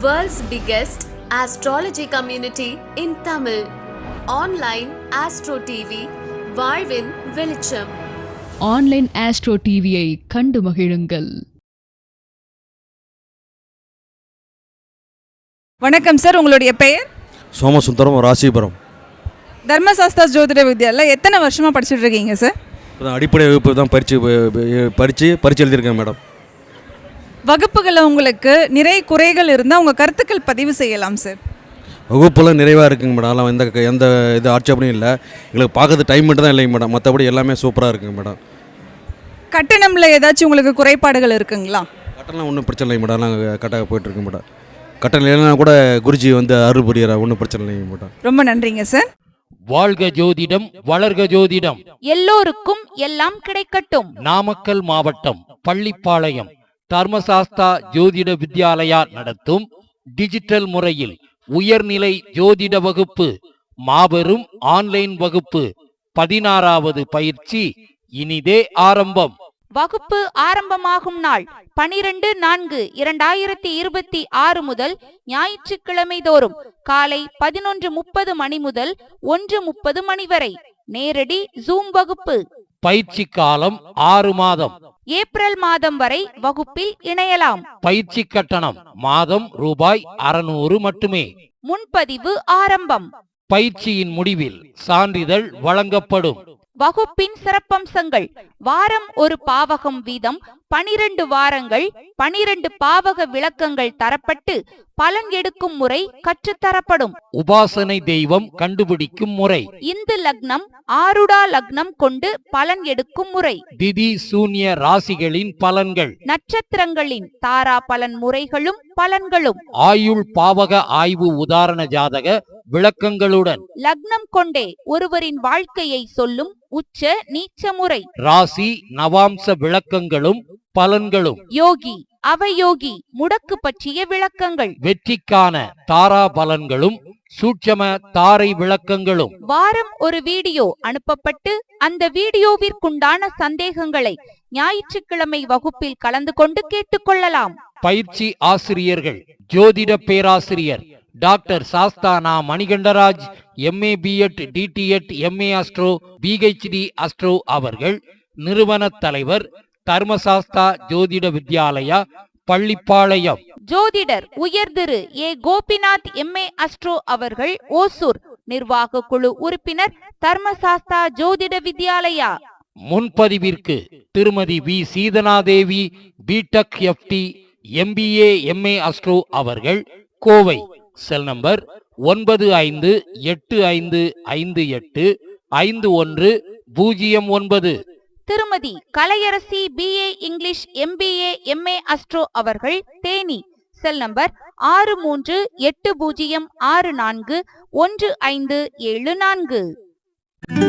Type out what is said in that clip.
World's biggest astrology community in Tamil. Online Astro TV, வாழ்வின் வெளிச்சம். Online astro டிவியை கண்டு மகிழுங்கள். வணக்கம் சார், உங்களுடைய பெயர்? சோமசுந்தரம், ராசிபுரம். தர்மசாஸ்தா ஜோதிட வித்யாவில் எத்தனை வருஷமாக படிச்சுட்டு இருக்கீங்க சார்? அடிப்படை வகுப்பு தான் பரிச்சு எழுதியிருக்கேன் மேடம். வகுப்புகளில் உங்களுக்கு நிறைய குறைகள் இருந்தால் உங்கள் கருத்துக்கள் பதிவு செய்யலாம் சார். வகுப்புலாம் நிறைவாக இருக்குங்க மேடம். அதெல்லாம் எந்த இது ஆட்சேபனையும் இல்லை. எங்களுக்கு பார்க்கறது டைம் மட்டும் தான் இல்லைங்க மேடம். மற்றபடி எல்லாமே சூப்பராக இருக்குங்க மேடம். கட்டணமில் ஏதாச்சும் உங்களுக்கு குறைபாடுகள் இருக்குங்களா? கட்டணம் ஒன்றும் பிரச்சனை இல்லைங்க மேடம். நாங்கள் கரெக்டாக போயிட்டுருக்கு மேடம். கட்டணம் இல்லைன்னா கூட குருஜி அருள் புரியிற ஒன்றும் பிரச்சனை இல்லைங்க மேடம். ரொம்ப நன்றிங்க சார். வாழ்க ஜோதிடம், வளர்க ஜோதிடம், எல்லோருக்கும் எல்லாம் கிடைக்கட்டும். நாமக்கல் மாவட்டம் பள்ளிப்பாளையம் தர்மசாஸ்தா ஜோதிட வித்யாலயா நடத்தும் டிஜிட்டல் முறையில் உயர்நிலை ஜோதிட வகுப்பு, மாபெரும் ஆன்லைன் வகுப்பு 16வது பயிற்சி இனிதே ஆரம்பம். வகுப்பு ஆரம்பமாகும் நாள் 12/4/2026 முதல் ஞாயிற்றுக்கிழமை தோறும் காலை 11:30 மணி முதல் 1:30 மணி வரை நேரடி ஜூம் வகுப்பு. பயிற்சி காலம் 6 மாதம். ஏப்ரல் மாதம் வரை வகுப்பில் இணையலாம். பயிற்சி கட்டணம் மாதம் ரூபாய் 600 மட்டுமே. முன்பதிவு ஆரம்பம். பயிற்சியின் முடிவில் சான்றிதழ் வழங்கப்படும். வகுப்பின் சிறப்பம்சங்கள்: வாரம் ஒரு பாவகம் வீதம் 12 வாரங்கள் 12 பாவக விளக்கங்கள் தரப்பட்டு பலன் எடுக்கும் முறை கற்றுத்தரப்படும். உபாசனை தெய்வம் கண்டுபிடிக்கும் முறை, இந்து லக்னம் ஆருடா லக்னம் கொண்டு பலன் எடுக்கும் முறை, திதி சூன்ய ராசிகளின் பலன்கள், நட்சத்திரங்களின் தாரா பலன் முறைகளும் பலன்களும், ஆயுள் பாவக ஆய்வு உதாரண ஜாதக விளக்கங்களுடன், லக்னம் கொண்டே ஒருவரின் வாழ்க்கையை சொல்லும் உச்ச நீச்ச முறை, ராசி நவாம்ச விளக்கங்களும் பலன்களும், யோகி அவயோகி முடக்கு பற்றிய விளக்கங்கள், வெற்றிக்கான தாரா பலன்களும் சூட்சம தாரை விளக்கங்களும். வாரம் ஒரு வீடியோ அனுப்பப்பட்டு அந்த வீடியோவிற்குண்டான சந்தேகங்களை ஞாயிற்றுக்கிழமை வகுப்பில் கலந்து கொண்டு கேட்டுக்கொள்ளலாம். பயிற்சி ஆசிரியர்கள்: ஜோதிட பேராசிரியர் doctor Sasthana Manikandaraj, MA B.Ed DTEd MA astro PhD astro அவர்கள். நிறுவன தலைவர் தர்மசாஸ்தா ஜோதிட வித்யாலயா, பள்ளிப்பாளையம். ஜோதிடர் உயர் Thiru A. Gopinath MA astro அவர்கள், ஓசூர். நிர்வாக குழு உறுப்பினர் தர்மசாஸ்தா ஜோதிட வித்யாலயா. முன்பதிவிற்கு Thirumathi V. Seethanadevi, BTech FT MBA MA astro அவர்கள், Kovai. Cell number 958585151009. Thirumathi Kalaiyarasi BA English MBA MA astro அவர்கள், தேனி. Cell number 6380641574.